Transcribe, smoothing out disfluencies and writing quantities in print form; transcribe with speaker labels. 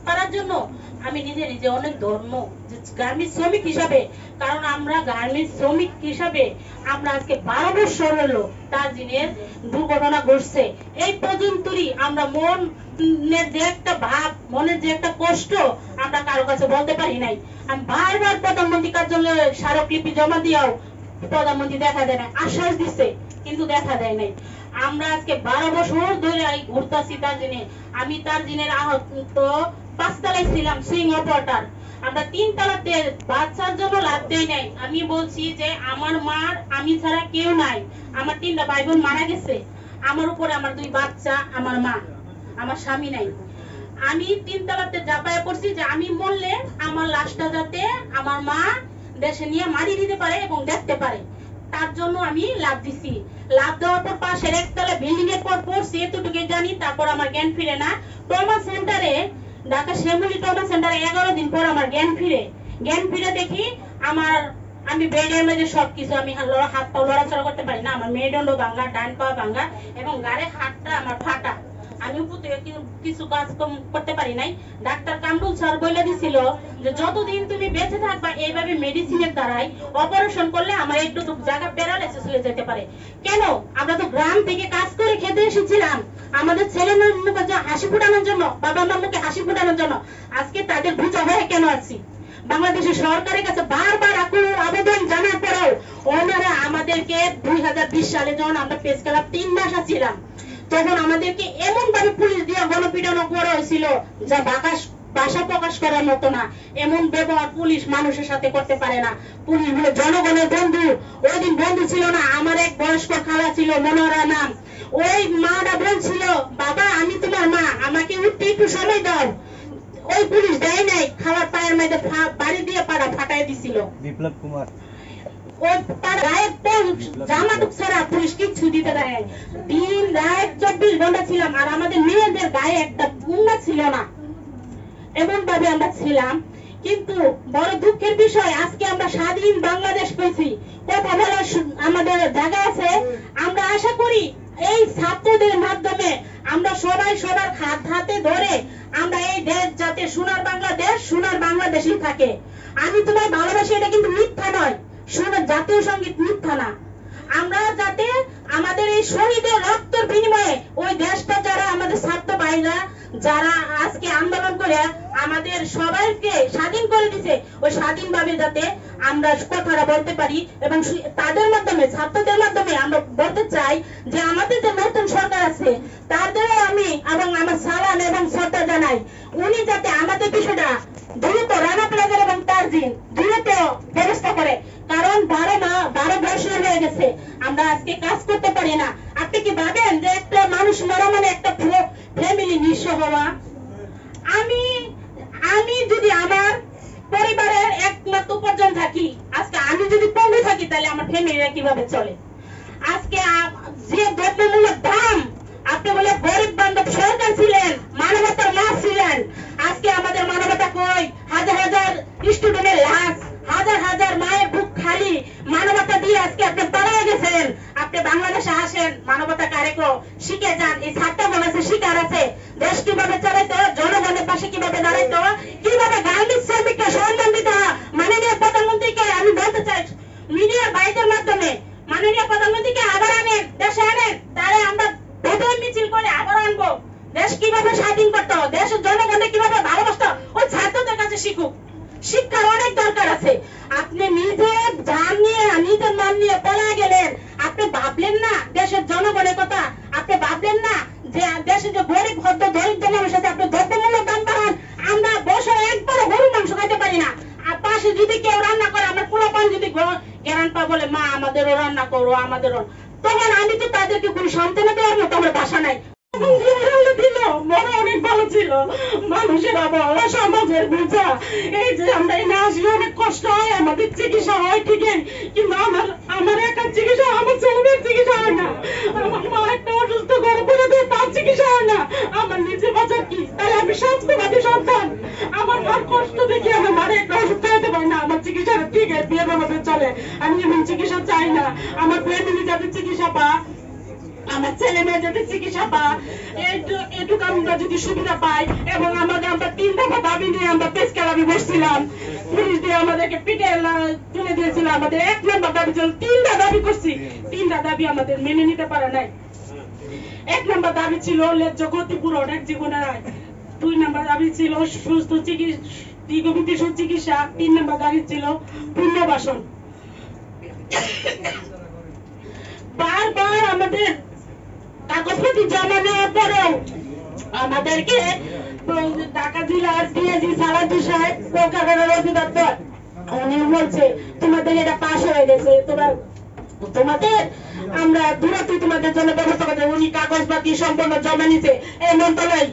Speaker 1: করার জন্য আমি নিজে নিজে অনেক ধর্ম গার্মেন্টস শ্রমিক হিসাবে, কারণ আমরা গার্মেন্টস শ্রমিক হিসাবে আমরা আজকে 12 বছর হলো তার দিনের দুর্ঘটনা ঘটছে। এই পর্যন্তই আমরা মনের যে একটা ভাব, মনের যে একটা কষ্ট আমরা কারো কাছে বলতে পারি নাই। আমি বারবার প্রধানমন্ত্রী কার্যালয়ে স্মারকলিপি জমা দিয়াও প্রধানমন্ত্রী দেখা দেয় না, আশ্বাস দিচ্ছে কিন্তু দেখা দেয় নাই। আমরা আজকে 12 বছর ধরে ঘুরতাছি তার দিনে। আমি তার দিনের আহত 5 তলায় ছিলাম, সুইং অপারেটর। আমরা 3 তলাতে বাচ্চার জন্য লাভ দেই নাই। আমি বলছি যে আমার মার আমি ছাড়া কেউ নাই, আমার 3টা ভাই বোন মারা গেছে, আমার উপরে আমার 2 বাচ্চা, আমার মা, আমার স্বামী নাই। আমি 3 তলাতে ঝাঁপায় পড়ছি যে আমি মরলে আমার লাশটা যাতে আমার মা দেশে নিয়ে মারি দিতে পারে এবং দেখতে পারে, তার জন্য আমি লাভ দিছি। লাভ দেওয়ার পর পাশের একতলা বিল্ডিং এর পর পড়ছি, এতটুকু জানি। তারপর আমার জ্ঞান ফিরে না। ট্রমা সেন্টারে, ঢাকা শ্যামলী ট্রমা সেন্টারে 11 দিন পর আমার জ্ঞান ফিরে দেখি আমি বেডের মধ্যে সবকিছু, আমি হাত পা লড়াচড়া করতে পারি না, আমার মেরুদণ্ড ভাঙা, ডান পা ভাঙা এবং গাড়ে হাতটা আমার ফাটা। আমি কিছু কাজ করতে পারি নাই। ডাক্তার কামরুল স্যার বলে দিছিল যে যতদিন তুমি বেঁচে থাকবা এইভাবে মেডিসিনের দ্বারাই অপারেশন করলে আমার একটু জায়গা প্যারালাইসিস হয়ে যেতে পারে। কেন? আমরা তো গ্রাম থেকে কাজ করে খেতে এসেছিলাম আমাদের ছেলের মুখে হাসি ফুটানোর জন্য, বাবা মার মুখে হাসি ফুটানোর জন্য। আজকে তাদের বুঝা হয়ে কেন আছি? বাংলাদেশের সরকারের কাছে বারবার আবেদন জানার পরেও ওনারা আমাদেরকে 2020 সালে যখন আমরা প্রেস ক্লাব 3 মাস ছিলাম, তখন আমাদেরকে এমন ভাবে পুলিশ দিয়ে গণপিটানো করা হয়েছিল যা ভাষা প্রকাশ করার মতো না। এমন ব্যবহার পুলিশ মানুষের সাথে করতে পারে না। পুলিশ হলো জনগণের বন্ধু। ওই দিন বন্ধু ছিল না, আমার এক বয়স্ক খালা ছিল, মনোরা নাম। ওই মাটা বলছিল, বাবা আমি তোমার মা, আমাকে উঠতে একটু সময় দাও। ওই পুলিশ দেয় নাই, খাওয়ার পায়ের মধ্যে বাড়ি দিয়ে পাড়া ফাটাই দিছিল। বিপ্লব কুমার ওই জামাটুক ছাড়া পুলিশ কিচ্ছু দিতে দেয়। দিন রাত 24 ঘন্টা ছিলাম, আর আমাদের মেয়েদের গায়ে একটা উন্না ছিল না। এমন ভাবে আমরা ছিলাম। কিন্তু বড় দুঃখের বিষয়, আজকে আমরা স্বাধীন বাংলাদেশ পেয়েছি, কথা বলার আমাদের জায়গা আছে। আমরা আশা করি এই ছাত্রদের মাধ্যমে আমরা সবাই সবার হাতে ধরে আমরা এই দেশ যাতে সোনার বাংলাদেশই থাকে। আমি তোমায় ভালোবাসি, এটা কিন্তু মিথ্যা নয়। জাতীয় সঙ্গীত মিথ্যা না। আমরা যাতে আমাদের এই শহীদের রক্তের বিনিময়ে ওই দেশটা, যারা আমাদের ছাত্র ভাইরা যারা আজকে আন্দোলন করে আমাদের সবাইকে স্বাধীন করে দিছে, ওই স্বাধীনভাবে যাতে আমরা কথাটা বলতে পারি। এবং তাদের মাধ্যমে, ছাত্রদের মাধ্যমে আমরা বলতে চাই যে আমাদের যে নতুন সরকার আছে তাদেরও আমি এবং আমার সালাম এবং শ্রদ্ধা জানাই। উনি যাতে আমাদের বিষয়টা দ্রুত, রানা প্লাজার এবং তারজিন দ্রুত ব্যবস্থা করে। কারণ 12 বছর হয়ে গেছে আমরা আজকে কাজ করতে পারি না। আপনি কি ভাবেন যে একটা মানুষ মারা মানে একটা ফ্যামিলি নিঃস্ব হওয়া? আমি যদি আমার পরিবারের একমাত্র উপার্জন থাকি, আজকে আমি যদি পঙ্গু থাকি, তাহলে আমার ফ্যামিলিরা কিভাবে চলে? আজকে যে দ্রব্যমূল্যের দাম, আপনি বলে গরিব বান্ধব সরকার ছিলেন, মানবতার মা ছিলেন, আজকে আমাদের মানবতা কই? হাজার হাজার স্টুডেন্টের লাশ, হাজার হাজার মায়ের বুক খালি মানবতা দিয়ে আজকে আপনি পালিয়ে গেছেন। আপনি বাংলাদেশে আসেন, মানবতা কার্যক্রম শিখে যান। এই ছাত্রগণ আছে, শিকার আছে, দেশ কিভাবে চালাইতে, জনগণের পাশে কিভাবে দাঁড়াইতে, কিভাবে গার্মেন্টস শ্রমিককে সম্মান দিতে হয়। মাননীয় প্রধানমন্ত্রীকে আমি বলতে চাই, মিডিয়ার বাইরের মাধ্যমে মাননীয় প্রধানমন্ত্রীকে আবার আনেন, দেশে আনেন, তাহলে আমরা ভোটের মিছিল করে আবার আনবো। দেশ কিভাবে স্বাধীন করতে হয়, দেশের জনগণকে কিভাবে ভালোবাসতে হয়, ওই ছাত্রদের কাছে শিখুক। শিক্ষার অনেক দরকার আছে। আপনি নিজের জান নিয়ে, নিজের মান নিয়ে পলায় গেলেন। আপনি ভাবলেন না দেশের জনগণের কথা? আপনি ভাবলেন না যে দেশে যে গরিব দরিদ্র মানুষ আছে, আপনি দ্রব্যমূল্যের দাম বাড়ান। আমরা বছরে একবারও গরুর মাংস খাইতে পারি না। আর পাশে যদি কেউ রান্না করে, আমার পোলাপান যদি গ্যারান পা বলে, মা আমাদেরও রান্না করো, আমাদেরও, তখন আমি তো তাদেরকে কোনো সান্ত্বনা দেওয়ার মতো আমার ভাষা নাই। মনে অনেক ভালো ছিল, মানুষের আবহাওয়া, সমাজের বোঝা। এই যে আমরা এই না আসলে অনেক কষ্ট হয়, আমাদের চিকিৎসা হয় ঠিকই, কিন্তু আমার একার চিকিৎসা, আমার ছেলেদের চিকিৎসা হয় না। আমার মা একটা অসুস্থ ঘরে পড়ে দেয়, তার চিকিৎসা হয় না। আমার নিজে বাঁচার কি? তাই আমি স্বাস্থ্যবাদী সন্তান, আমার মার কষ্ট দেখি আমার মারে একটা ওষুধ খাইতে পারি না। আমার চিকিৎসা ঠিক আছে, বিয়ে বাবাদের চলে, আমি এমন চিকিৎসা চাই না। আমার ফ্যামিলি যাতে চিকিৎসা পা, আমার ছেলে মেয়ে যাতে চিকিৎসা পা, এটুকু আমরা যদি সুবিধা পাই এবং আমাদের আমরা
Speaker 2: আমরা প্রেস ক্লাবে বসছিলাম, পুলিশ দিয়ে আমাদেরকে পিটে তুলে দিয়েছিল। আমাদের 1 নম্বর দাবি ছিল, 3টা দাবি করছি, 3টা দাবি আমাদের মেনে নিতে পারে নাই। 1 নম্বর দাবি ছিল ন্যায্য ক্ষতিপূরণ, এক জীবনের আয়। 2 নম্বর দাবি ছিল সুস্থ দীর্ঘমেয়াদী সুচিকিৎসা। 3 নম্বর দাবি ছিল পুনর্বাসন। বারবার আমাদের কাগজপত্র জমা নেওয়ার পরেও আমাদেরকে ঢাকা জেলার ডিআইজি সালাউদ্দিন সাহেব প্রকারের অধিদপ্তর উনি বলছে তোমাদের এটা পাস হয়ে গেছে, তোমাদের আমরা দূরত্ব তোমাদের জন্য ব্যবস্থা করতে। উনি কাগজপাতি সম্পূর্ণ জমা নিছে এই মন্ত্রণালয়